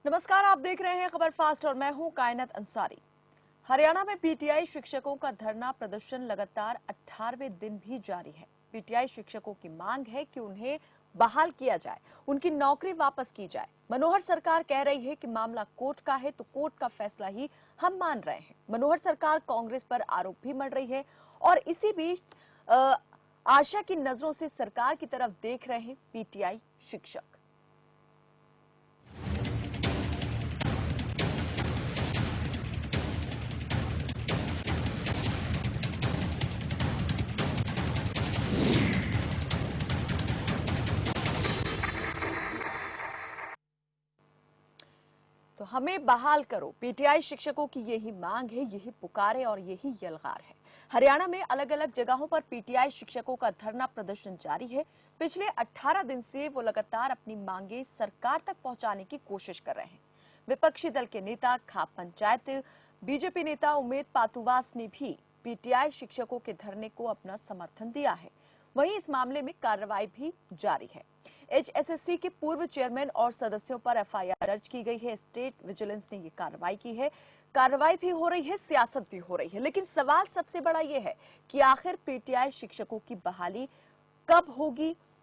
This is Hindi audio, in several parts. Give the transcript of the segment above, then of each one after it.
नमस्कार, आप देख रहे हैं खबर फास्ट और मैं हूं कायनात अंसारी। हरियाणा में पीटीआई शिक्षकों का धरना प्रदर्शन लगातार 18वें दिन भी जारी है। पीटीआई शिक्षकों की मांग है कि उन्हें बहाल किया जाए, उनकी नौकरी वापस की जाए। मनोहर सरकार कह रही है कि मामला कोर्ट का है तो कोर्ट का फैसला ही हम मान रहे हैं। मनोहर सरकार कांग्रेस पर आरोप भी मढ़ रही है और इसी बीच आशा की नजरों से सरकार की तरफ देख रहे हैं पीटीआई शिक्षक। तो हमें बहाल करो, पीटीआई शिक्षकों की यही मांग है, यही पुकार है और यही यलगार है। हरियाणा में अलग अलग जगहों पर पीटीआई शिक्षकों का धरना प्रदर्शन जारी है। पिछले 18 दिन से वो लगातार अपनी मांगे सरकार तक पहुंचाने की कोशिश कर रहे हैं। विपक्षी दल के नेता खाप पंचायत बीजेपी नेता उमेद पातुवास ने भी पीटीआई शिक्षकों के धरने को अपना समर्थन दिया है। वहीं इस मामले में कार्रवाई भी जारी है। एचएसएससी के पूर्व चेयरमैन और सदस्यों पर एफआईआर दर्ज की गई है। स्टेट विजिलेंस ने ये कार्रवाई की है। कार्रवाई भी हो रही है, सियासत भी हो रही है, लेकिन सवाल सबसे बड़ा ये है कि आखिर पीटीआई शिक्षकों की बहाली कब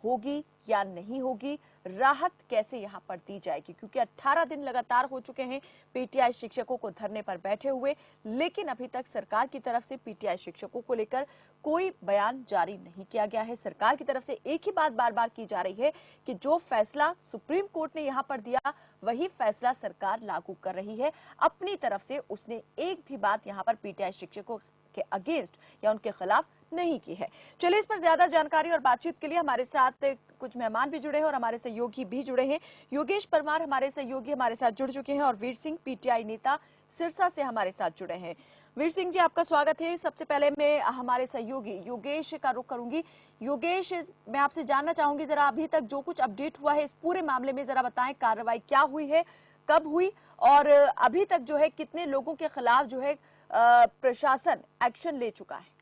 होगी या नहीं होगी, राहत कैसे यहां पर दी जाएगी, क्योंकि 18 दिन लगातार हो चुके हैं पीटीआई शिक्षकों को धरने पर बैठे हुए, लेकिन अभी तक सरकार की तरफ से पीटीआई शिक्षकों को लेकर कोई बयान जारी नहीं किया गया है। सरकार की तरफ से एक ही बात बार बार की जा रही है कि जो फैसला सुप्रीम कोर्ट ने यहां पर दिया वही फैसला सरकार लागू कर रही है। अपनी तरफ से उसने एक भी बात यहां पर पीटीआई शिक्षकों के अगेंस्ट या उनके खिलाफ नहीं की है। चलिए, इस पर ज्यादा जानकारी और बातचीत के लिए हमारे साथ कुछ मेहमान भी जुड़े हैं और हमारे सहयोगी भी जुड़े हैं। योगेश परमार हमारे सहयोगी हमारे साथ जुड़ चुके हैं और वीर सिंह पीटीआई नेता सिरसा से हमारे साथ जुड़े हैं। वीर सिंह जी, आपका स्वागत है। सबसे पहले मैं हमारे सहयोगी योगेश का रुख करूंगी। योगेश, मैं आपसे जानना चाहूंगी, जरा अभी तक जो कुछ अपडेट हुआ है इस पूरे मामले में जरा बताएं। कार्रवाई क्या हुई है, कब हुई और अभी तक जो है कितने लोगों के खिलाफ जो है प्रशासन एक्शन ले चुका है?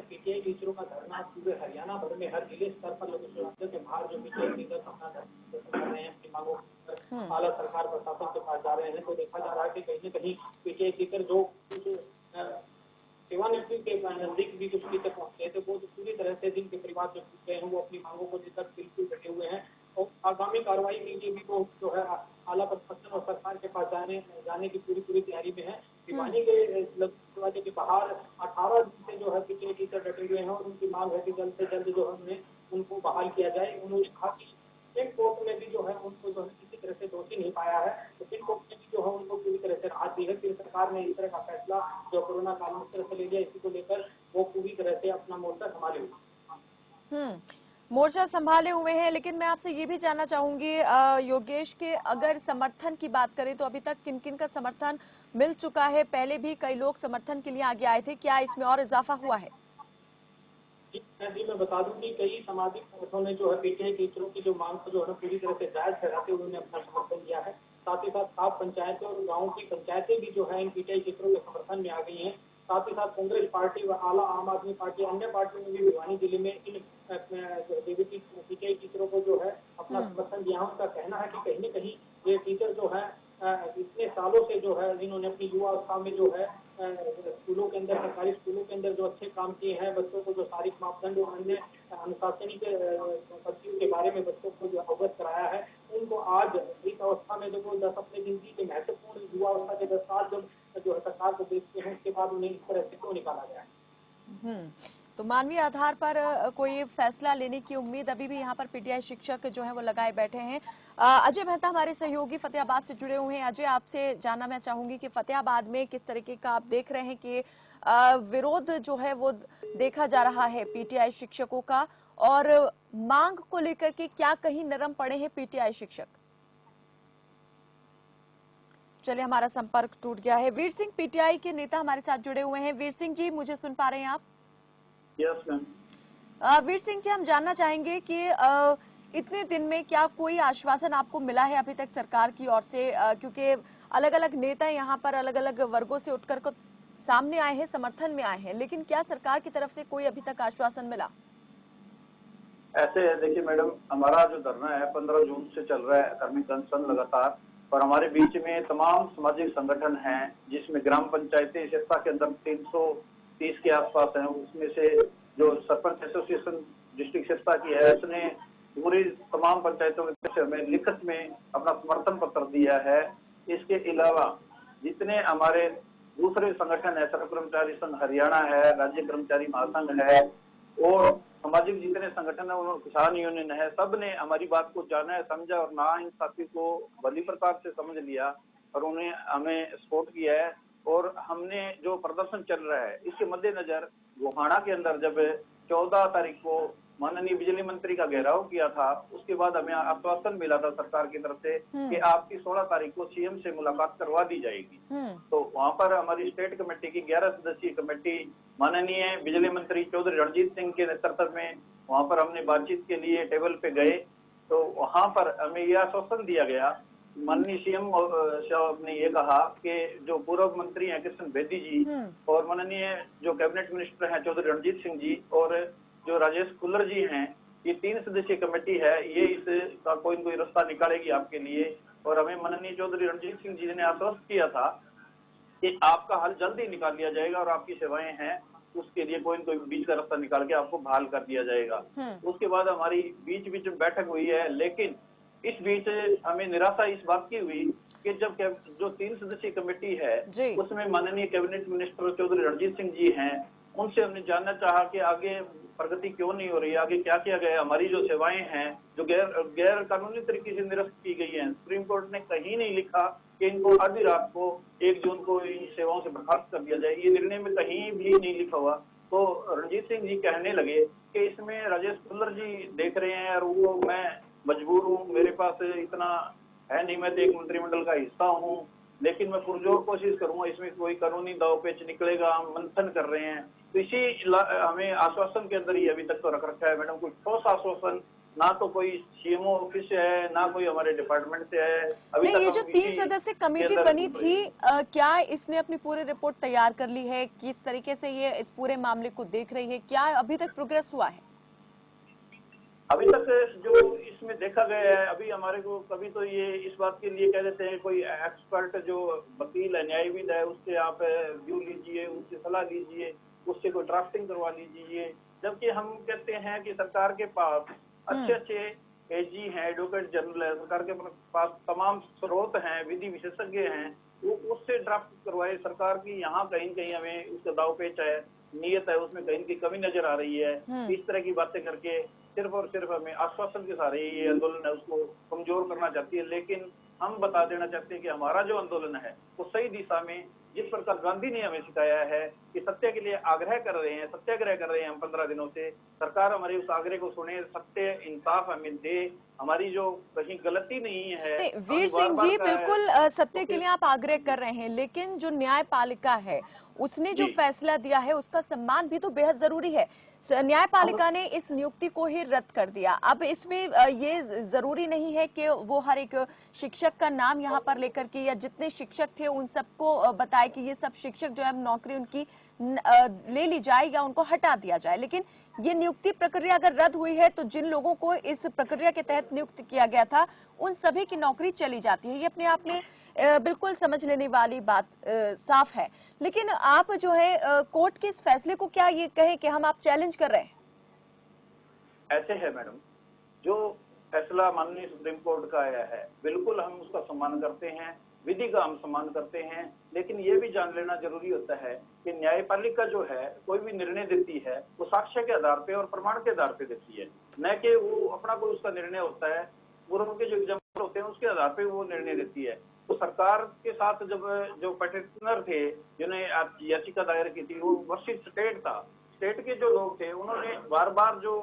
पीटीआई टीचरों का धरना पूरे हरियाणा भर में हर जिले स्तर पर लोकसभा के बाहर जो पीटीआई टीचर अपना धरना कर रहे हैं, अपनी मांगों पर आला सरकार प्रशासन के पास जा रहे हैं, तो देखा जा रहा है कि कहीं न कहीं पीटीआई टीचर जो कुछ सेवानिवृत्ति के नजदीक भी कुछ टीचर पहुंचे थे, वो पूरी तरह से जिनके परिवार से छूट गए हैं, वो अपनी मांगों को लेकर बिल्कुल डटे हुए हैं और आगामी कार्रवाई के लिए भी वो जो है आला प्रशासन और सरकार के पास जाने की पूरी तैयारी में है। भिवानी के दरवाजे के बाहर 18 दिन से जो है पीटीआई टीचर डटे हुए हैं और उनकी मांग है कि जल्द से जल्द जो हमने उनको बहाल किया जाए। उन्होंने कहा कि सुप्रीम कोर्ट ने भी जो है उनको जो है किसी तरह से दोषी नहीं पाया है, सुप्रीम कोर्ट ने भी जो है उनको पूरी तरह से राहत दी है। फिर सरकार ने इस तरह का फैसला जो कोरोना काल में इस तरह से ले लिया, इसी को लेकर वो पूरी तरह से अपना मोर्चा संभाले हुए। मोर्चा संभाले हुए हैं, लेकिन मैं आपसे ये भी जानना चाहूंगी योगेश के, अगर समर्थन की बात करें तो अभी तक किन किन का समर्थन मिल चुका है? पहले भी कई लोग समर्थन के लिए आगे आए थे, क्या इसमें और इजाफा हुआ है? जी, मैं बता दूं कि कई सामाजिक संगठनों ने जो है पीटीआई टीचरों की जो मांग को जो है पूरी तरह से जायज ठहराते हुए उन्होंने अपना समर्थन दिया है। साथ ही साथ खाप पंचायतें और गाँव की पंचायतें भी जो है इन पीटीआई टीचरों के समर्थन में आ गई हैं। साथ ही साथ कांग्रेस पार्टी व आला आम आदमी पार्टी अन्य पार्टियों ने भी भिवानी जिले में इन पीटीआई टीचरों को जो है अपना समर्थन दिया। उनका कहना है कि कहीं न कहीं ये टीचर जो है इतने सालों से जो है जिन्होंने अपनी युवा अवस्था में जो है स्कूलों के अंदर, सरकारी स्कूलों के अंदर जो अच्छे काम किए हैं, बच्चों को जो शारीरिक मापदंड और अन्य अनुशासनिक पद्धतियों के बारे में बच्चों को जो अवगत कराया है, उनको आज इस अवस्था में जब वो 10 अपने जिंदगी के महत्वपूर्ण युवा अवस्था के 10 साल जब जो है सरकार को देखते हैं, उसके बाद उन्हें इस तरह से क्यों निकाला गया है? तो मानवीय आधार पर कोई फैसला लेने की उम्मीद अभी भी यहाँ पर पीटीआई शिक्षक जो है वो लगाए बैठे हैं। अजय मेहता हमारे सहयोगी फतेहाबाद से जुड़े हुए हैं। अजय, आपसे जानना मैं चाहूंगी कि फतेहाबाद में किस तरीके का आप देख रहे हैं कि विरोध जो है वो देखा जा रहा है पीटीआई शिक्षकों का, और मांग को लेकर के क्या कहीं नरम पड़े हैं पीटीआई शिक्षक? चलिए, हमारा संपर्क टूट गया है। वीर सिंह पीटीआई के नेता हमारे साथ जुड़े हुए हैं। वीर सिंह जी, मुझे सुन पा रहे हैं आप? Yes ma'am. वीर सिंह जी, हम जानना चाहेंगे कि इतने दिन में क्या कोई आश्वासन आपको मिला है अभी तक सरकार की ओर से? क्योंकि अलग अलग नेता यहाँ पर अलग अलग वर्गों से उठकर को सामने आए हैं, समर्थन में आए हैं, लेकिन क्या सरकार की तरफ से कोई अभी तक आश्वासन मिला? ऐसे है, देखिए मैडम, हमारा जो धरना है 15 जून से चल रहा है, कर्मी अनशन लगातार। और हमारे बीच में तमाम सामाजिक संगठन हैं, जिसमें ग्राम पंचायतें सिरसा के अंदर 330 के आसपास हैं। उसमें से जो सरपंच एसोसिएशन डिस्ट्रिक्ट सिरसा की है, उसने पूरी तमाम पंचायतों के तरफ से हमें लिखित में अपना समर्थन पत्र दिया है। इसके अलावा जितने हमारे दूसरे संगठन है, सर्व कर्मचारी संघ हरियाणा है, राज्य कर्मचारी महासंघ है और सामाजिक जितने संगठन है, उन्होंने किसान यूनियन है, सब ने हमारी बात को जाना है, समझा और ना इंसाफी को भली प्रकार से समझ लिया और उन्हें हमें सपोर्ट किया है। और हमने जो प्रदर्शन चल रहा है, इसके मद्देनजर गोहाना के अंदर जब 14 तारीख को माननीय बिजली मंत्री का घेराव किया था, उसके बाद हमें आश्वासन मिला था सरकार की तरफ से कि आपकी 16 तारीख को सीएम से मुलाकात करवा दी जाएगी। तो वहां पर हमारी स्टेट कमेटी की 11 सदस्यीय कमेटी माननीय बिजली मंत्री चौधरी रणजीत सिंह के नेतृत्व में वहां पर हमने बातचीत के लिए टेबल पे गए। तो वहां पर हमें यह आश्वासन दिया गया, माननीय सीएम साहब ने ये कहा कि जो पूर्व मंत्री हैं कृष्ण बेदी जी और माननीय जो कैबिनेट मिनिस्टर हैं चौधरी रणजीत सिंह जी और जो राजेश कुल्लर जी हैं, ये 3 सदस्यीय कमेटी है, ये इसका कोई न कोई रास्ता निकालेगी आपके लिए। और हमें माननीय चौधरी रणजीत सिंह जी ने आश्वस्त किया था कि आपका हल जल्द ही निकाल लिया जाएगा और आपकी सेवाएं हैं उसके लिए कोई न कोई बीच का रास्ता निकाल के आपको बहाल कर दिया जाएगा। उसके बाद हमारी बीच बीच में बैठक हुई है, लेकिन इस बीच हमें निराशा इस बात की हुई कि जब जो 3 सदस्यीय कमेटी है उसमें माननीय कैबिनेट मिनिस्टर चौधरी रणजीत सिंह जी हैं, उनसे हमने जानना चाहा कि आगे प्रगति क्यों नहीं हो रही है, आगे क्या किया गया, हमारी जो सेवाएं हैं जो गैर कानूनी तरीके से निरस्त की गई हैं। सुप्रीम कोर्ट ने कहीं नहीं लिखा कि इनको आधी रात को 1 जून को इन सेवाओं से बर्खास्त कर दिया जाए, ये निर्णय में कहीं भी नहीं लिखा हुआ। तो रणजीत सिंह जी कहने लगे कि इसमें राजेश कुल्लर जी देख रहे हैं और वो मैं मजबूर हूँ, मेरे पास इतना है नहीं, मैं तो एक मंत्रिमंडल का हिस्सा हूँ, लेकिन मैं पुरजोर कोशिश करूंगा, इसमें कोई कानूनी दाव पेच निकलेगा, हम मंथन कर रहे हैं। तो इसी हमें आश्वासन के अंदर ही अभी तक तो रख रखा है मैडम, कोई ठोस आश्वासन ना तो कोई सीएमओ ऑफिस से है ना कोई हमारे डिपार्टमेंट से है अभी नहीं। तक। ये जो 3 सदस्य कमेटी बनी थी, क्या इसने अपनी पूरी रिपोर्ट तैयार कर ली है? किस तरीके से ये इस पूरे मामले को देख रही है? क्या अभी तक प्रोग्रेस हुआ है? अभी तक जो इसमें देखा गया है, अभी हमारे को कभी तो ये इस बात के लिए कह देते हैं कोई एक्सपर्ट जो वकील है, न्यायविद है, उससे आप व्यू लीजिए, उससे सलाह लीजिए, उससे कोई ड्राफ्टिंग करवा लीजिए, जबकि हम कहते हैं कि सरकार के पास अच्छे अच्छे एजी हैं, एडवोकेट जनरल है, सरकार के पास तमाम स्रोत हैं, विधि विशेषज्ञ हैं, वो उससे ड्राफ्ट करवाए। सरकार की यहाँ कहीं कहीं हमें उसका दाव पेच है, नीयत है, उसमें कहीं की कमी नजर आ रही है। इस तरह की बातें करके सिर्फ और सिर्फ हमें आश्वासन के सहारे ये आंदोलन है उसको कमजोर करना चाहती है। लेकिन हम बता देना चाहते हैं कि हमारा जो आंदोलन है वो सही दिशा में, जिस प्रकार गांधी ने हमें सिखाया है कि सत्य के लिए आग्रह कर रहे हैं, सत्याग्रह कर रहे हैं हम 15 दिनों से, सरकार हमारे उस आग्रह को सुने, सत्य इंसाफ हमें दे, हमारी जो कहीं गलती नहीं है। वीर सिंह जी, बिल्कुल सत्य के लिए आप आग्रह कर रहे हैं, लेकिन जो न्यायपालिका है उसने जो फैसला दिया है उसका सम्मान भी तो बेहद जरूरी है। न्यायपालिका ने इस नियुक्ति को ही रद्द कर दिया। अब इसमें ये जरूरी नहीं है कि वो हर एक शिक्षक का नाम यहाँ पर लेकर के या जितने शिक्षक थे उन सबको बताए कि ये सब शिक्षक जो है नौकरी उनकी ले ली जाए या उनको हटा दिया जाए, लेकिन ये नियुक्ति प्रक्रिया अगर रद्द हुई है तो जिन लोगों को इस प्रक्रिया के तहत नियुक्त किया गया था उन सभी की नौकरी चली जाती है। ये अपने आप में बिल्कुल समझ लेने वाली बात साफ है। लेकिन आप जो है कोर्ट के इस फैसले को क्या ये कहें कि आप चैलेंज कर रहे हैं? ऐसे है मैडम, जो फैसला माननीय सुप्रीम कोर्ट का आया है बिल्कुल हम उसका सम्मान करते हैं, विधि का हम सम्मान करते हैं, लेकिन ये भी जान लेना जरूरी होता है कि न्यायपालिका जो है कोई भी निर्णय देती है वो साक्ष्य के आधार पे और प्रमाण के आधार पे देती है, न कि वो अपना कोई उसका निर्णय होता है, पूर्व के जो एग्जाम्पल होते हैं उसके आधार पे वो निर्णय देती है। तो सरकार के साथ जब जो पेटिशनर थे जिन्होंने याचिका दायर की थी वो वर्षित स्टेट था, स्टेट के जो लोग थे उन्होंने बार बार जो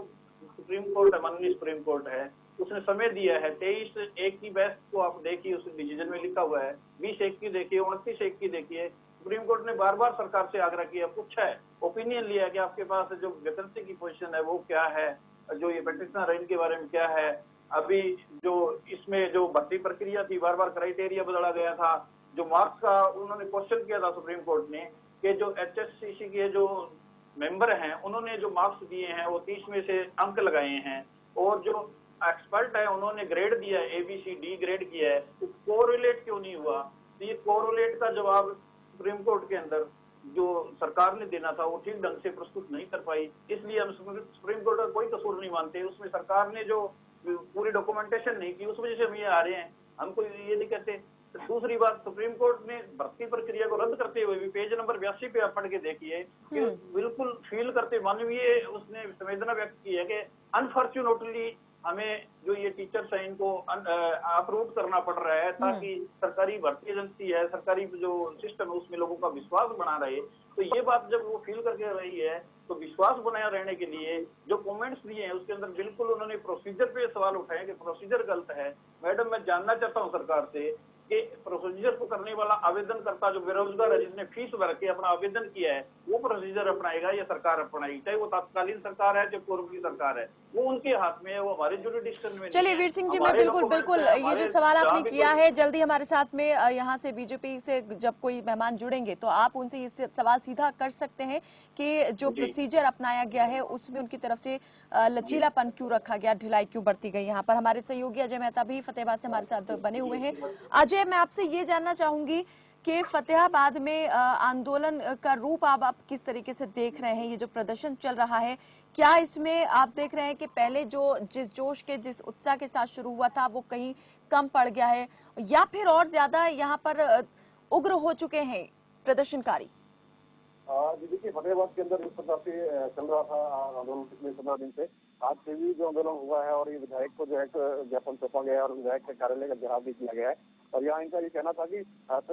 सुप्रीम कोर्ट है, माननीय सुप्रीम कोर्ट है, उसने समय दिया है 23/1 की बहस को आप देखिए, उस डिसीजन में लिखा हुआ है 20/1 की देखिए, 29/1 की देखिए। सुप्रीम कोर्ट ने बार बार सरकार से आग्रह किया, पूछा है, ओपिनियन लिया कि आपके पास जो वैकेंसी की पोजीशन है वो क्या है, जो ये पेटिशनर है इनके बारे में क्या है। अभी जो इसमें जो भर्ती प्रक्रिया थी बार बार क्राइटेरिया बदला गया था, जो मार्क्स का उन्होंने क्वेश्चन किया था सुप्रीम कोर्ट ने कि जो HSCC के जो मेंबर हैं उन्होंने जो मार्क्स दिए हैं वो 30 में से अंक लगाए हैं, और जो एक्सपर्ट है उन्होंने ग्रेड दिया है, ABCD ग्रेड किया है, तो कोरिलेट क्यों नहीं हुआ? तो ये कोरिलेट का जवाब सुप्रीम कोर्ट के अंदर जो सरकार ने देना था वो ठीक ढंग से प्रस्तुत नहीं कर पाई। इसलिए हम सुप्रीम कोर्ट का कोई कसूर नहीं मानते, उसमें सरकार ने जो पूरी डॉक्यूमेंटेशन नहीं की उस वजह से हम ये आ रहे हैं, हम कोई ये नहीं कहते। दूसरी बात, सुप्रीम कोर्ट ने भर्ती प्रक्रिया को रद्द करते हुए भी पेज नंबर 82 पे आप पढ़ के देखिए कि बिल्कुल फील करते मानवीय उसने संवेदना व्यक्त की है कि अनफॉर्चुनेटली हमें जो ये टीचर्स हैं इनको अप्रूव करना पड़ रहा है ताकि सरकारी भर्ती एजेंसी है, सरकारी जो सिस्टम है उसमें लोगों का विश्वास बना रहे। तो ये बात जब वो फील करके रही है तो विश्वास बनाया रहने के लिए जो कमेंट्स दिए हैं उसके अंदर बिल्कुल उन्होंने प्रोसीजर पे सवाल उठाए कि प्रोसीजर गलत है। मैडम, मैं जानना चाहता हूँ सरकार से कि प्रोसीजर को करने वाला आवेदन करता जो बेरोजगार है जिसने फीस भर के अपना आवेदन किया है वो प्रोसीजर अपनाएगा या सरकार अपनाएगी? चाहे वो तत्कालीन सरकार है चाहे पूर्व की सरकार है, वो उनके हाथ में है, वो हमारे जुरिडिक्शन में। चलिए वीर सिंह जी, मैं बिल्कुल ये जो सवाल आपने किया है, जल्दी हमारे साथ में यहाँ से बीजेपी से जब कोई मेहमान जुड़ेंगे तो आप उनसे ये सवाल सीधा कर सकते हैं कि जो प्रोसीजर अपनाया गया है उसमें उनकी तरफ से लचीलापन क्यों रखा गया, ढिलाई क्यों बरती गई। यहाँ पर हमारे सहयोगी अजय मेहता भी फतेहाबाद से हमारे साथ बने हुए हैं। अजय, मैं आपसे ये जानना चाहूंगी कि फतेहाबाद में आंदोलन का रूप आप किस तरीके से देख रहे हैं? ये जो प्रदर्शन चल रहा है, क्या इसमें आप देख रहे हैं कि पहले जो जिस जोश के जिस उत्साह के साथ शुरू हुआ था वो कहीं कम पड़ गया है या फिर और ज्यादा यहाँ पर उग्र हो चुके हैं प्रदर्शनकारी? जी देखिए, फतेहाबाद के अंदर इस प्रकार से चल रहा था आंदोलन पिछले 15 दिन से। आज से भी जो आंदोलन हुआ है और ये विधायक को जो है ज्ञापन सौंपा गया है और विधायक के कार्यालय का घेराव भी किया गया है। और यहाँ इनका ये कहना था कि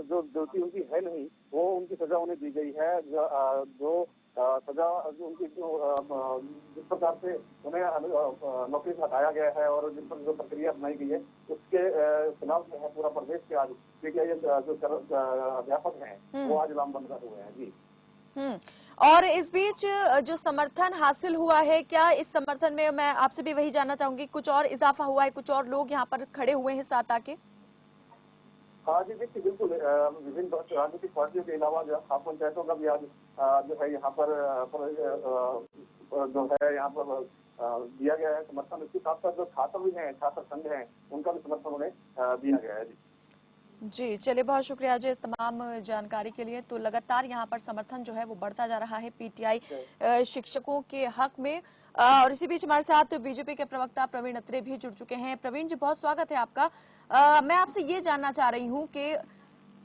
जो दोषी उनकी है नहीं वो उनकी सजा उन्हें दी गई है। जो सजा उनकी जिस प्रकार से उन्हें नौकरी से हटाया गया है और जिस पर जो प्रक्रिया अपनाई गई है उसके खिलाफ जो है पूरा प्रदेश के आज जो अध्यापक हैं वो आज लामबंद हुए हैं। जी। और इस बीच जो समर्थन हासिल हुआ है, क्या इस समर्थन में, मैं आपसे भी वही जानना चाहूंगी, कुछ और इजाफा हुआ है, कुछ और लोग यहाँ पर खड़े हुए हैं साथ आके? हाँ जी देखिए, बिल्कुल विभिन्न राजनीतिक पार्टियों के अलावा जो खाप पंचायतों का भी आज जो है यहाँ पर जो है यहाँ पर दिया गया है समर्थन। इसके साथ साथ जो छात्र भी हैं, छात्र संघ हैं, उनका भी समर्थन उन्हें दिया गया है। जी, चलिए, बहुत शुक्रिया अजय इस तमाम जानकारी के लिए। तो लगातार यहाँ पर समर्थन जो है वो बढ़ता जा रहा है पीटीआई शिक्षकों के हक में। और इसी बीच हमारे साथ बीजेपी के प्रवक्ता प्रवीण अत्रे भी जुड़ चुके हैं। प्रवीण जी, बहुत स्वागत है आपका। मैं आपसे ये जानना चाह रही हूँ कि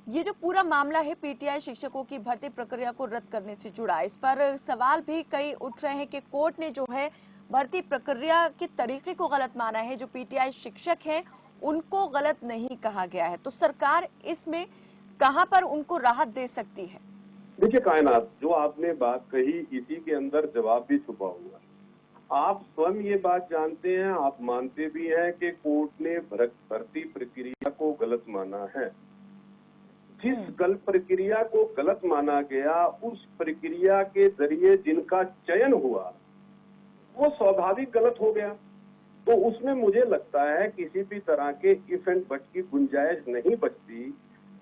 ये जो पूरा मामला है पीटीआई शिक्षकों की भर्ती प्रक्रिया को रद्द करने से जुड़ा, इस पर सवाल भी कई उठ रहे हैं कि कोर्ट ने जो है भर्ती प्रक्रिया के तरीके को गलत माना है, जो पीटीआई शिक्षक हैं उनको गलत नहीं कहा गया है, तो सरकार इसमें कहां पर उनको राहत दे सकती है? देखिए कायनात, जो आपने बात कही इसी के अंदर जवाब भी छुपा हुआ है। आप स्वयं ये बात जानते हैं, आप मानते भी हैं कि कोर्ट ने भर्ती प्रक्रिया को गलत माना है। जिस गलत प्रक्रिया को गलत माना गया उस प्रक्रिया के जरिए जिनका चयन हुआ वो स्वाभाविक गलत हो गया। तो उसमें मुझे लगता है किसी भी तरह के इफ एंड बट की गुंजाइश नहीं बचती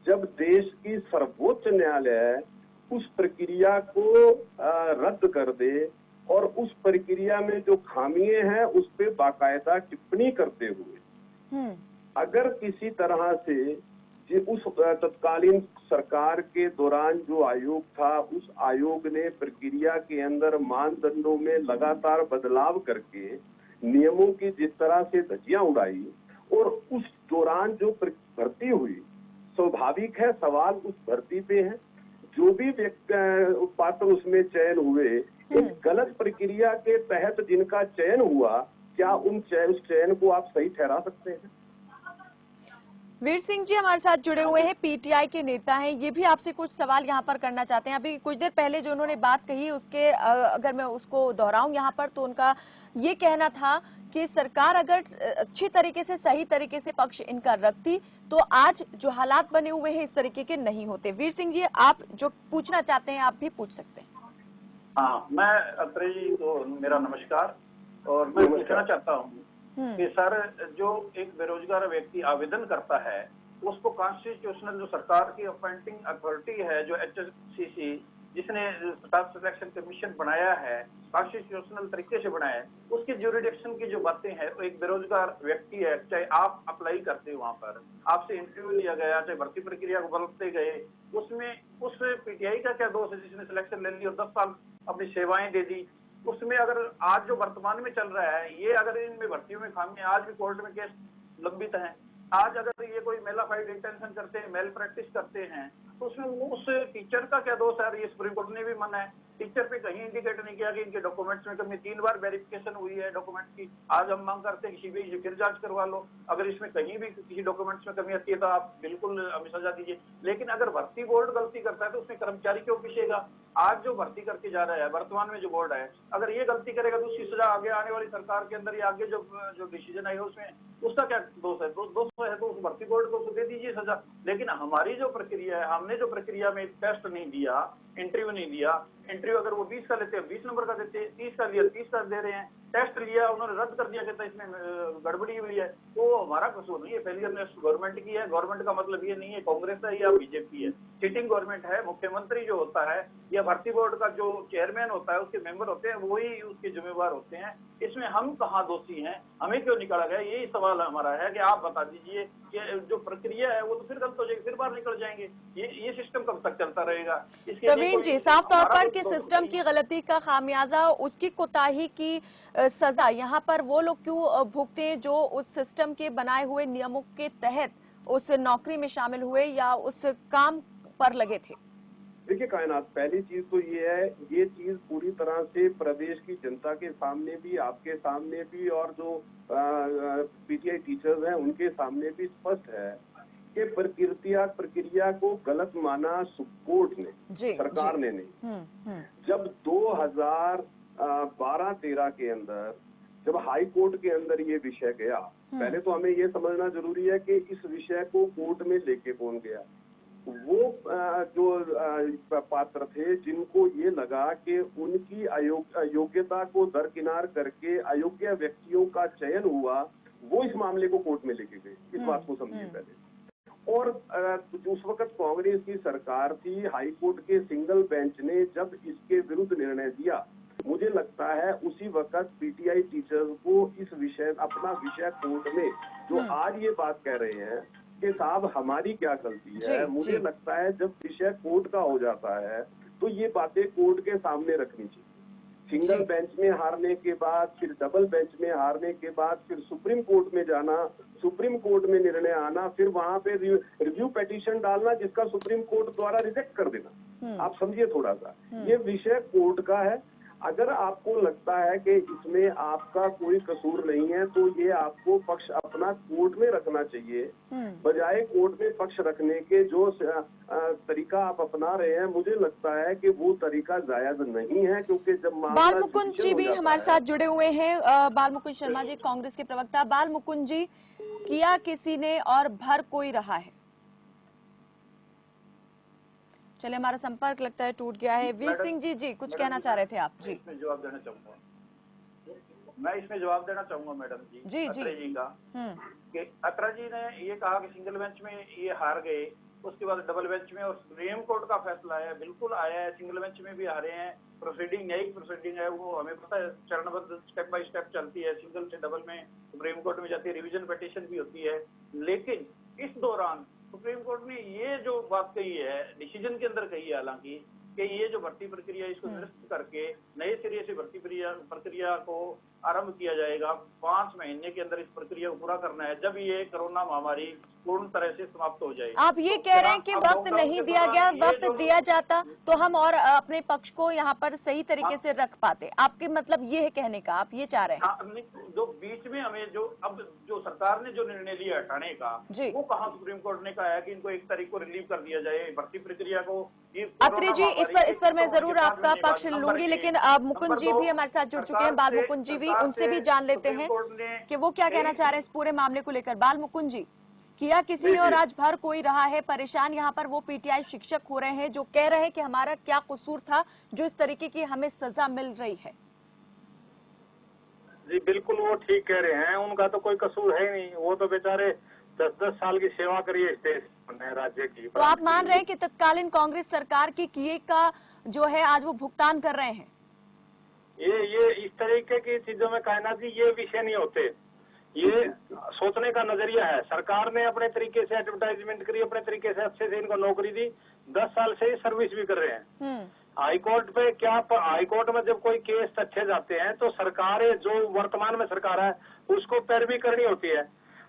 जब देश की सर्वोच्च न्यायालय उस प्रक्रिया को रद्द कर दे और उस प्रक्रिया में जो खामियां हैं उस पे बाकायदा टिप्पणी करते हुए अगर किसी तरह से उस तत्कालीन सरकार के दौरान जो आयोग था उस आयोग ने प्रक्रिया के अंदर मानदंडों में लगातार बदलाव करके नियमों की जिस तरह से धज्जियां उड़ाई और उस दौरान जो भर्ती हुई, स्वाभाविक है सवाल उस भर्ती पे है। जो भी पात्र उसमें चयन हुए एक गलत प्रक्रिया के तहत जिनका चयन हुआ, क्या उस चयन को आप सही ठहरा सकते हैं? वीर सिंह जी हमारे साथ जुड़े हुए हैं, पीटीआई के नेता हैं, ये भी आपसे कुछ सवाल यहाँ पर करना चाहते हैं। अभी कुछ देर पहले जो उन्होंने बात कही उसके अगर मैं उसको दोहराऊं यहाँ पर, तो उनका ये कहना था कि सरकार अगर अच्छी तरीके से, सही तरीके से पक्ष इनका रखती तो आज जो हालात बने हुए हैं इस तरीके के नहीं होते। वीर सिंह जी, आप जो पूछना चाहते हैं आप भी पूछ सकते हैं। हाँ, मैं अत्रे जी को मेरा नमस्कार। और मैं पूछना चाहता हूँ कि सर, जो एक बेरोजगार व्यक्ति आवेदन करता है उसको कॉन्स्टिट्यूशनल जो सरकार की अपॉइंटिंग अथॉरिटी है जो HSCC जिसने स्टाफ सिलेक्शन कमीशन बनाया है, कॉन्स्टिट्यूशनल तरीके से बनाया है, उसकी ज्यूरिडिक्शन की जो बातें हैं, तो एक बेरोजगार व्यक्ति है, चाहे आप अप्लाई करते हो वहां पर, आपसे इंटरव्यू लिया गया, चाहे भर्ती प्रक्रिया को बदलते गए, उसमें उस पीटीआई का क्या दोष है जिसने सिलेक्शन ले ली और 10 साल अपनी सेवाएं दे दी? उसमें अगर आज जो वर्तमान में चल रहा है, ये अगर इनमें भर्तियों में खामी, आज भी कोर्ट में केस लंबित हैं, आज अगर ये कोई मेला फाइड इंटेंशन करते हैं, मेल प्रैक्टिस करते हैं, तो उसमें उस टीचर का क्या दोष है? ये सुप्रीम कोर्ट ने भी माना है। टीचर पे कहीं इंडिकेट नहीं किया कि इनके डॉक्यूमेंट्स में कमी, 3 बार वेरिफिकेशन हुई है डॉक्यूमेंट्स की। आज हम मांग करते हैं कि सीबीआई से फिर जांच करवा लो, अगर इसमें कहीं भी किसी डॉक्यूमेंट्स में कमी आती है तो आप बिल्कुल हमें सजा दीजिए। लेकिन अगर भर्ती बोर्ड गलती करता है तो उसमें कर्मचारी क्यों पीछेगा? आज जो भर्ती करके जा रहा है, वर्तमान में जो बोर्ड है, अगर ये गलती करेगा तो उसकी सजा आगे आने वाली सरकार के अंदर या आगे जो डिसीजन आएगा उसमें उसका क्या दोष है? दोष है तो उस भर्ती बोर्ड को तो दे दीजिए सजा। लेकिन हमारी जो प्रक्रिया है, हमने जो प्रक्रिया में टेस्ट नहीं दिया, इंटरव्यू नहीं दिया, इंटरव्यू अगर वो 20 का लेते हैं 20 नंबर का देते हैं, 30 का लिया 30 का दे रहे हैं, टेस्ट लिया उन्होंने रद्द कर दिया, कहता है इसमें गड़बड़ी हुई है, तो हमारा कसूर नहीं है। फेलियर गवर्नमेंट की है। गवर्नमेंट का मतलब ये नहीं है कांग्रेस है या बीजेपी है, सिटिंग गवर्नमेंट है। मुख्यमंत्री जो होता है या भर्ती बोर्ड का जो चेयरमैन होता है, उसके मेंबर होते हैं, वही उसके जिम्मेवार होते हैं। इसमें हम कहाँ दोषी हैं? हमें क्यों निकाला गया? यही सवाल हमारा है कि आप बता दीजिए कि जो प्रक्रिया है वो तो फिर गलत हो जाएगी, फिर बाहर निकल जाएंगे। ये सिस्टम कब तक चलता रहेगा? प्रवीण जी, साफ तौर पर कि सिस्टम की गलती का खामियाजा, उसकी कोताही की सजा यहाँ पर वो लोग क्यों भुगते हैं जो उस सिस्टम के बनाए हुए नियमों के तहत उस नौकरी में शामिल हुए या उस काम पर लगे थे? देखिए कायनात, पहली चीज तो ये है, ये चीज पूरी तरह से प्रदेश की जनता के सामने भी, आपके सामने भी और जो पीटीआई टीचर्स हैं उनके सामने भी स्पष्ट है कि प्रक्रिया को गलत माना कोर्ट ने, सरकार ने नहीं। जब 2012-13 के अंदर जब हाई कोर्ट के अंदर ये विषय गया, पहले तो हमें ये समझना जरूरी है कि इस विषय को कोर्ट में लेके कौन गया। वो जो पात्र थे जिनको ये लगा कि उनकी योग्यता को दरकिनार करके अयोग्य व्यक्तियों का चयन हुआ, वो इस मामले को कोर्ट में लेके गए। इस बात को समझिए पहले। और उस वक्त कांग्रेस की सरकार थी, हाई कोर्ट के सिंगल बेंच ने जब इसके विरुद्ध निर्णय दिया, मुझे लगता है उसी वक्त पीटीआई टीचर्स को इस विषय, अपना विषय कोर्ट में जो आज ये बात कह रहे हैं कि साहब हमारी क्या गलती है, मुझे लगता है जब विषय कोर्ट का हो जाता है तो ये बातें कोर्ट के सामने रखनी चाहिए। सिंगल बेंच में हारने के बाद, फिर डबल बेंच में हारने के बाद, फिर सुप्रीम कोर्ट में जाना, सुप्रीम कोर्ट में निर्णय आना, फिर वहां पे रिव्यू पिटीशन डालना जिसका सुप्रीम कोर्ट द्वारा रिजेक्ट कर देना। आप समझिए थोड़ा सा, ये विषय कोर्ट का है। अगर आपको लगता है कि इसमें आपका कोई कसूर नहीं है तो ये आपको पक्ष अपना कोर्ट में रखना चाहिए, बजाय कोर्ट में पक्ष रखने के जो तरीका आप अपना रहे हैं, मुझे लगता है कि वो तरीका जायज नहीं है। क्योंकि जब बाल मुकुंद जी भी हमारे साथ जुड़े हुए हैं, बाल मुकुंद शर्मा जी, कांग्रेस के प्रवक्ता। बाल मुकुंद जी, किया किसी ने और भर कोई रहा है? चलिए, हमारा संपर्क लगता है टूट गया है। वीर सिंह जी कुछ कहना चाह रहे थे आप? जी, इसमें जवाब देना चाहूंगा मैं, इसमें जवाब देना चाहूंगा मैडम जी अत्रे जी का, कि अत्रे जी ने ये कहा कि सिंगल बेंच में ये हार गए, उसके बाद डबल बेंच में और सुप्रीम कोर्ट का फैसला आया, बिल्कुल आया है, सिंगल बेंच में भी हारे हैं। प्रोसीडिंग न्यायिक प्रोसीडिंग है, वो हमें पता है, चरणबद्ध स्टेप बाय स्टेप चलती है, सिंगल से डबल में सुप्रीम कोर्ट में जाती है, रिवीजन पिटीशन भी होती है। लेकिन इस दौरान सुप्रीम कोर्ट ने ये जो बात कही है, डिसीजन के अंदर कही है हालांकि, कि ये जो भर्ती प्रक्रिया इसको निरस्त करके नए सिरे से भर्ती प्रक्रिया को आरंभ किया जाएगा। 5 महीने के अंदर इस प्रक्रिया को पूरा करना है, जब ये कोरोना महामारी पूर्ण तरह से समाप्त हो जाए। आप ये कह रहे हैं कि वक्त नहीं दिया गया, वक्त दिया जाता तो हम और अपने पक्ष को यहाँ पर सही तरीके से रख पाते। आपके मतलब ये है कहने का, आप ये चाह रहे हैं? जो बीच में हमें जो सरकार ने जो निर्णय लिया हटाने का, वो कहाँ सुप्रीम कोर्ट ने कहा है कि इनको 1 तारीख को रिलीव कर दिया जाए भर्ती प्रक्रिया को। अत्रे जी, इस पर मैं जरूर आपका पक्ष लूंगी, लेकिन मुकुंद जी भी हमारे साथ जुड़ चुके हैं, बाल मुकुंद जी भी, उनसे भी जान लेते हैं कि वो क्या कहना चाह रहे हैं इस पूरे मामले को लेकर। बाल मुकुंद जी, किया किसी ने और आज भर कोई रहा है। परेशान यहाँ पर वो पीटीआई शिक्षक हो रहे हैं जो कह रहे हैं कि हमारा क्या कसूर था जो इस तरीके की हमें सजा मिल रही है। जी बिल्कुल, वो ठीक कह रहे हैं, उनका तो कोई कसूर है नहीं। वो तो बेचारे 10-10 साल की सेवा करी है इस देश ने, राज्य की। तो आप मान रहे हैं कि तत्कालीन कांग्रेस सरकार की किए का जो है आज वो भुगतान कर रहे हैं? ये इस तरीके की चीजों में कायनात जी ये विषय नहीं होते, ये सोचने का नजरिया है। सरकार ने अपने तरीके से एडवर्टाइजमेंट करी, अपने तरीके से अच्छे से इनको नौकरी दी, 10 साल से ही सर्विस भी कर रहे हैं। हाईकोर्ट पे क्या, हाईकोर्ट में जब कोई केस अच्छे जाते हैं तो सरकारें जो वर्तमान में सरकार है उसको पैरवी करनी होती है।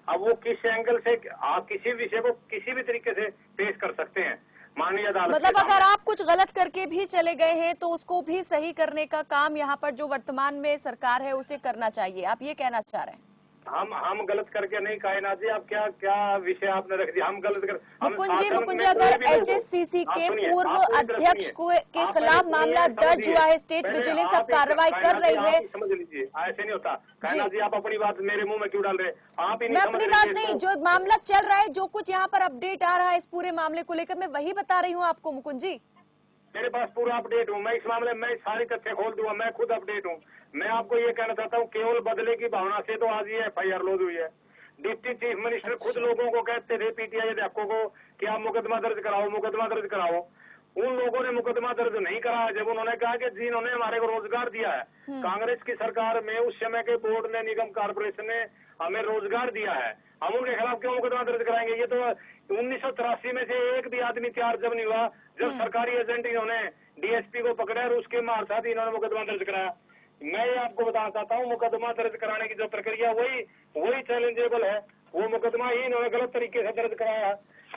अब वो किस एंगल से आप किसी विषय को किसी भी तरीके से पेश कर सकते हैं माननीय अदालत। मतलब अगर आप कुछ गलत करके भी चले गए हैं तो उसको भी सही करने का काम यहाँ पर जो वर्तमान में सरकार है उसे करना चाहिए, आप ये कहना चाह रहे हैं? हम गलत करके नहीं, कायनात जी आप क्या विषय आपने रख दिया, हम गलत कर। मुकुंद जी अगर एचएससीसी के पूर्व अध्यक्ष के खिलाफ मामला दर्ज हुआ है, स्टेट विजिलेंस अब कार्रवाई कर रही है, समझ लीजिए ऐसे नहीं होता। कायनात जी आप अपनी बात मेरे मुंह में क्यों डाल रहे? आप ही मैं अपनी बात नहीं, जो मामला चल रहा है, जो कुछ यहाँ पर अपडेट आ रहा है इस पूरे मामले को लेकर, मैं वही बता रही हूँ आपको मुकुंद जी। मेरे पास पूरा अपडेट हूँ, मैं इस मामले में सारी तथ्य खोल दूंगा, मैं खुद अपडेट हूँ। मैं आपको ये कहना चाहता हूँ केवल बदले की भावना से तो आज ये FIR लॉन्च हुई है। डिप्टी चीफ मिनिस्टर खुद लोगों को कहते थे, PTI अध्यक्षों को, कि आप मुकदमा दर्ज कराओ, मुकदमा दर्ज कराओ। उन लोगों ने मुकदमा दर्ज नहीं कराया जब उन्होंने कहा कि जिन्होंने हमारे को रोजगार दिया है, कांग्रेस की सरकार में उस समय के बोर्ड ने, निगम कॉर्पोरेशन ने हमें रोजगार दिया है, हम उनके खिलाफ क्यों मुकदमा दर्ज कराएंगे? ये तो 1983 में से एक भी आदमी तैयार जब नहीं हुआ, जब सरकारी एजेंट इन्होंने DSP को पकड़ा और उसके मार साथ इन्होंने मुकदमा दर्ज कराया। मैं ये आपको बताना चाहता हूँ, मुकदमा दर्ज कराने की जो प्रक्रिया वही चैलेंजेबल है। वो मुकदमा ही इन्होंने गलत तरीके से दर्ज कराया।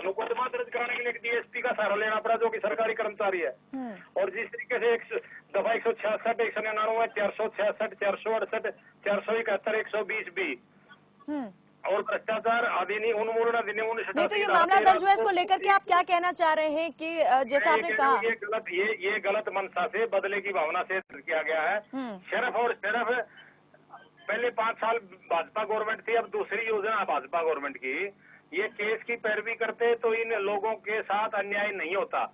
मुकदमा दर्ज कराने के लिए DSP का सहारा लेना पड़ा, जो कि सरकारी कर्मचारी है। और जिस तरीके से दफा 166, 199, 466, 468, 471, 120B और भ्रष्टाचार अधिनियम, उन्मूलन अधिनियम। नहीं तो ये मामला दर्ज हुआ, इसको लेकर के आप क्या कहना चाह रहे हैं कि जैसा आपने कहा ये गलत मंशा से, बदले की भावना से किया गया है। सिर्फ पहले 5 साल भाजपा गवर्नमेंट थी, अब दूसरी योजना भाजपा गवर्नमेंट की, ये केस की पैरवी करते तो इन लोगों के साथ अन्याय नहीं होता।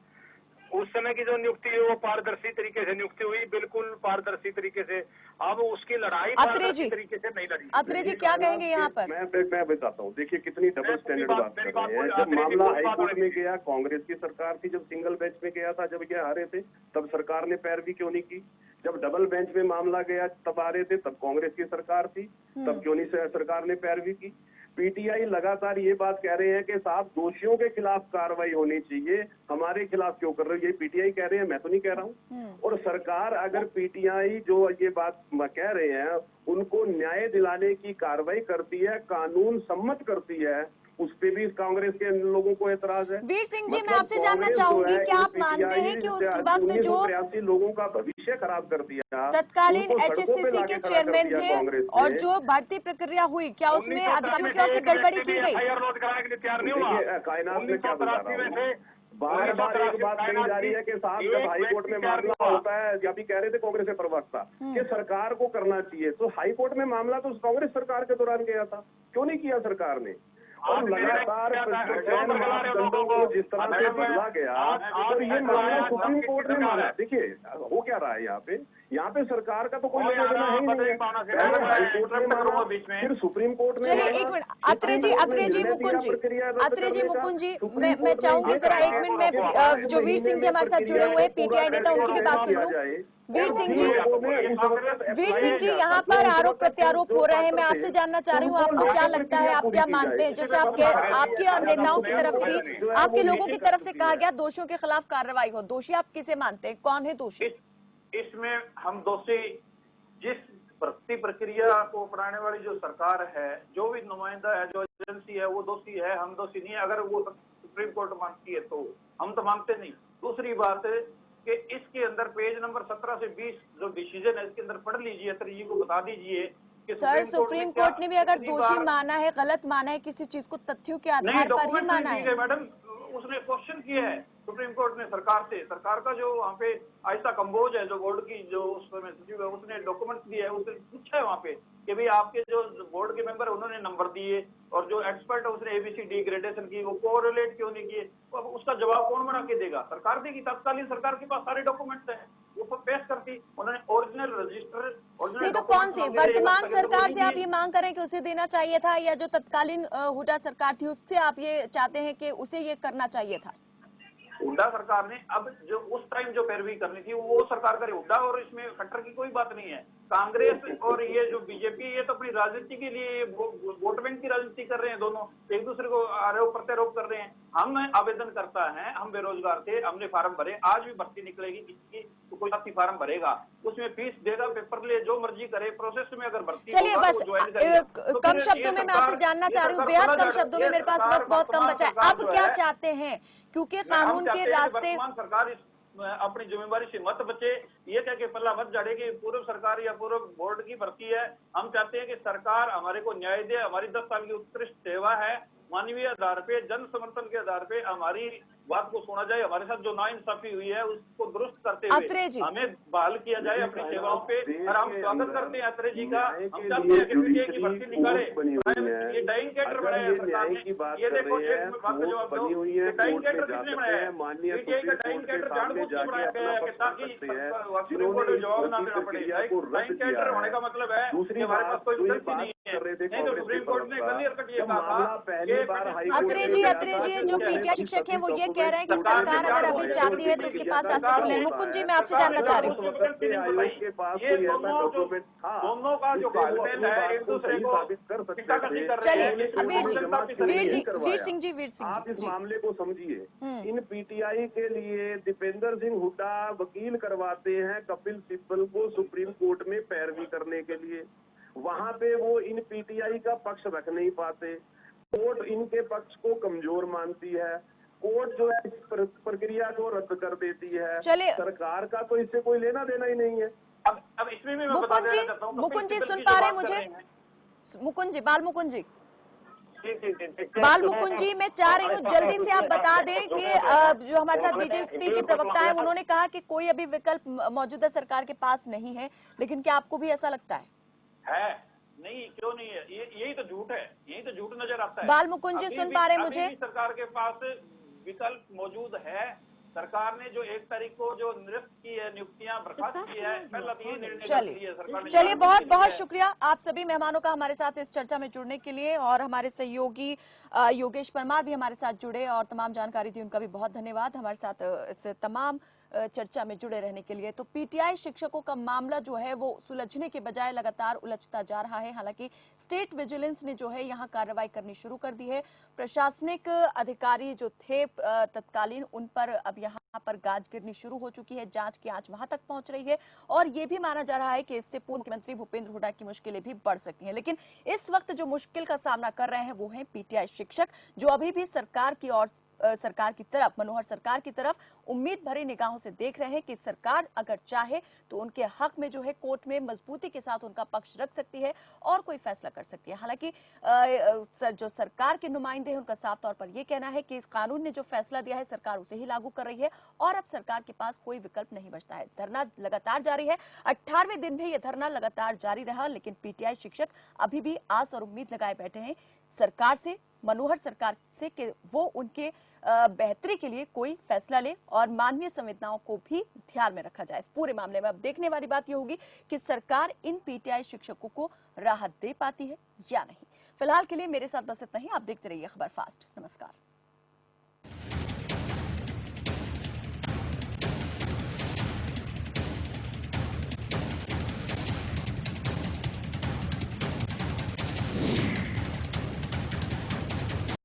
उस समय की जो नियुक्ति है वो पारदर्शी तरीके से नियुक्ति हुई, बिल्कुल पारदर्शी तरीके से। अब उसकी लड़ाई पारदर्शी तरीके से नहीं लड़ी। अत्रे जी क्या कहेंगे यहाँ पर? मैं बताता हूँ, देखिए कितनी डबल स्टैंडर्ड बात कर रहे हैं। जब मामला हाईकोर्ट में गया, कांग्रेस की सरकार थी, जब सिंगल बेंच में गया था, जब ये हारे थे, तब सरकार ने पैरवी क्यों नहीं की? जब डबल बेंच में मामला गया तब हारे थे, तब कांग्रेस की सरकार थी, तब क्यों नहीं सरकार ने पैरवी की? PTI लगातार ये बात कह रहे हैं कि साहब दोषियों के खिलाफ कार्रवाई होनी चाहिए, हमारे खिलाफ क्यों कर रहे हो? ये PTI कह रहे हैं, मैं तो नहीं कह रहा हूँ। और सरकार अगर PTI जो ये बात कह रहे हैं उनको न्याय दिलाने की कार्रवाई करती है, कानून सम्मत करती है, उस पे भी कांग्रेस के लोगों को एतराज है। वीर सिंह जी मैं आपसे जानना चाहूंगी, क्या आप मानते हैं कि उस वक्त जो 1983 लोगों का भविष्य खराब कर दिया, तत्कालीन HSCC के चेयरमैन थे और जो भर्ती प्रक्रिया हुई, क्या उसमें अधिकारियों की ओर से गड़बड़ी की गई? कायनात में क्या बता रहा हूँ, बार बार एक बात कही जा रही है कि साहब जब हाईकोर्ट में मामला होता है, अभी कह रहे थे कांग्रेस के प्रवक्ता कि सरकार को करना चाहिए, तो हाईकोर्ट में मामला तो कांग्रेस सरकार के दौरान गया था, क्यों नहीं किया सरकार ने? और लगातार मापदंडों को जिस तरह से बदला गया, और ये मामला सुप्रीम कोर्ट ने माना। देखिए हो क्या रहा है यहाँ पे सरकार का तो कोई लेना देना है ही नहीं है। हाईकोर्ट ने माना, फिर सुप्रीम कोर्ट ने। चलिए एक मिनट, अत्रे जी मुकुंद जी, मैं चाहूंगी जरा एक मिनट में जो वीर सिंह जी हमारे साथ जुड़े हुए हैं PTI नेता, उनकी भी बात सुन लूं। वीर सिंह जी यहाँ पर आरोप प्रत्यारोप हो रहे हैं, मैं आपसे जानना चाह रही हूँ आपको क्या लगता है, आप क्या मानते हैं? जैसे आपके और नेताओं की तरफ से भी, आपके लोगों की तरफ से कहा गया दोषियों के खिलाफ कार्रवाई हो, दोषी आप किसे मानते हैं, कौन है दोषी? इसमें हम दोषी जिस भर्ती प्रक्रिया को अपनाने वाली जो सरकार है, जो भी नुमाइंदा है, जो एजेंसी है, वो दोषी है, हम दोषी नहीं है। अगर वो सुप्रीम कोर्ट मानती है तो हम तो मानते नहीं। दूसरी बात है कि इसके अंदर पेज नंबर 17 से 20 जो डिसीजन है इसके अंदर पढ़ लीजिए, अत्रे जी को बता दीजिए कि सर सुप्रीम कोर्ट ने भी अगर दोषी माना है, गलत माना है, किसी चीज को तथ्यों के आधार पर ही माना है। मैडम उसने क्वेश्चन किया है सुप्रीम कोर्ट ने सरकार से, सरकार का जो वहाँ पे आयशा कंबोज है, जो बोर्ड की जो उस समय सचिव है, उसने डॉक्यूमेंट दिया है, उसने पूछा है वहाँ पे कि भाई आपके जो बोर्ड के मेंबर उन्होंने नंबर दिए और जो एक्सपर्ट है उसने ABCD ग्रेडेशन की, वो कोरिलेट क्यों नहीं किए? अब उसका जवाब कौन बना के देगा? सरकार देगी, तत्कालीन सरकार के पास सारे डॉक्यूमेंट्स हैं। वो पेश करती, उन्होंने ओरिजिनल रजिस्टर नहीं तो कौन सी वर्तमान सरकार से आप ये मांग करें कि उसे देना चाहिए था, या जो तत्कालीन हुड्डा सरकार थी उससे आप ये चाहते हैं कि उसे ये करना चाहिए था? हुड्डा सरकार ने अब जो उस टाइम जो पैरवी करनी थी वो सरकार करे। हुड्डा और इसमें खट्टर की कोई बात नहीं है। कांग्रेस और ये जो बीजेपी, ये तो अपनी राजनीति के लिए वोट बैंक की राजनीति कर रहे हैं, दोनों एक दूसरे को आरोप प्रत्यारोप कर रहे हैं। हम आवेदन करता है, हम बेरोजगार थे, हमने फार्म भरे, आज भी भर्ती निकलेगी किसी की तो कोई साथी फार्म भरेगा, उसमें फीस देगा, पेपर ले, जो मर्जी करे, प्रोसेस में अगर भर्ती चलिए बस कम शब्दों में मैं आपसे जानना चाह रही हूँ, बेहद कम शब्दों में, मेरे पास वक्त बहुत कम बचा है, आप क्या चाहते हैं? क्योंकि कानून के रास्ते सरकार अपनी जिम्मेदारी से मत बचे, ये कह के पल्ला मत झाड़े कि पूर्व सरकार या पूर्व बोर्ड की भर्ती है। हम चाहते हैं कि सरकार हमारे को न्याय दे। हमारी 10 साल की उत्कृष्ट सेवा है, मानवीय आधार पे, जन समर्थन के आधार पे हमारी बात को सुना जाए। हमारे साथ जो नाइंसाफी हुई है उसको दुरुस्त करते हुए हमें बहाल किया जाए अपनी सेवाओं पे, और हम स्वागत करते हैं अत्रे जी का। हम चाहते हैं कि पीटीआई की भर्ती निकाले। ये डाइंग कैडर बनाया है सरकार ने, ये देखो एक बात का जवाब दो, डाइंग कैडर किसने बनाया है? पीटीआई का डाइंग कैडर जानबूझ के बनाया गया है ताकि सुप्रीम कोर्ट में जवाब ना देना पड़े। डाइंग कैडर होने का मतलब है कि हमारे पास कोई गलती नहीं है, नहीं तो सुप्रीम कोर्ट ने क्लियर कट ये कहा था। अत्रे जी जो पीटीआई शिक्षक है वो ये कह रहे हैं कि सरकार अगर अभी चाहती है तो उसके पास रास्ते खुले हैं। मुकुंद जी, मैं आपसे जानना चाह रही हूँ, ये दोनों का जो तालमेल है एक दूसरे को शिकायत कर रहे हैं। चलिए वीर सिंह जी आप इस मामले को समझिए। इन पीटीआई के लिए दीपेंद्र सिंह हुड्डा वकील करवाते हैं कपिल सिब्बल को सुप्रीम कोर्ट में पैरवी करने के लिए। वहां पे वो इन पीटीआई का पक्ष रख नहीं पाते, कोर्ट इनके पक्ष को कमजोर मानती है, कोर्ट जो है इस प्रक्रिया को रद्द कर देती है। चलिए सरकार का तो इससे कोई लेना देना ही नहीं है। अब इसमें भी मैं बता देना चाहता हूं, मुकुंद जी सुन पा रहे हैं मुझे? मुकुंद जी, बाल मुकुंद जी, बाल मुकुंद जी, मैं चाह रही हूँ जल्दी से आप बता दें कि जो हमारे साथ बीजेपी के प्रवक्ता है उन्होंने कहा कि कोई अभी विकल्प मौजूदा सरकार के पास नहीं है, लेकिन क्या आपको भी ऐसा लगता है? नहीं, क्यों नहीं है? यही तो झूठ है, यही तो झूठ नजर आता है। बाल मुकुंद जी सुन पा रहे हैं मुझे? सरकार के पास विकल्प मौजूद है। सरकार ने जो 1 तारीख को जो निरस्त की है, नियुक्तियां बर्खास्त की है, पहला तो ये निर्णय लिया सरकार ने। चलिए बहुत बहुत शुक्रिया आप सभी मेहमानों का हमारे साथ इस चर्चा में जुड़ने के लिए, और हमारे सहयोगी योगेश परमार भी हमारे साथ जुड़े और तमाम जानकारी दी, उनका भी बहुत धन्यवाद हमारे साथ इस तमाम चर्चा में जुड़े रहने के लिए। तो पीटीआई शिक्षकों का मामला जो है वो सुलझने के बजाय लगातार उलझता जा रहा है। हालांकि स्टेट विजिलेंस ने जो है यहाँ कार्रवाई करनी शुरू कर दी है। प्रशासनिक अधिकारी जो थे तत्कालीन, उन पर अब यहाँ पर गाज गिरनी शुरू हो चुकी है, जांच की आंच वहां तक पहुंच रही है, और ये भी माना जा रहा है कि इससे पूर्व मुख्यमंत्री भूपेंद्र हुड्डा की मुश्किलें भी बढ़ सकती हैं। लेकिन इस वक्त जो मुश्किल का सामना कर रहे हैं वो है पीटीआई शिक्षक, जो अभी भी सरकार की ओर सरकार की तरफ, मनोहर सरकार की तरफ उम्मीद भरी निगाहों से देख रहे हैं कि सरकार अगर चाहे तो उनके हक में जो है कोर्ट में मजबूती के साथ उनका पक्ष रख सकती है और कोई फैसला कर सकती है। हालांकि जो सरकार के नुमाइंदे हैं उनका साफ तौर पर यह कहना है कि इस कानून ने जो फैसला दिया है सरकार उसे ही लागू कर रही है और अब सरकार के पास कोई विकल्प नहीं बचता है। धरना लगातार जारी है, 18वें दिन भी यह धरना लगातार जारी रहा, लेकिन पीटीआई शिक्षक अभी भी आस और उम्मीद लगाए बैठे हैं सरकार से, मनोहर सरकार से, कि वो उनके बेहतरी के लिए कोई फैसला ले और मानवीय संवेदनाओं को भी ध्यान में रखा जाए। इस पूरे मामले में अब देखने वाली बात यह होगी कि सरकार इन पीटीआई शिक्षकों को राहत दे पाती है या नहीं। फिलहाल के लिए मेरे साथ बस इतना ही। आप देखते रहिए खबर फास्ट। नमस्कार।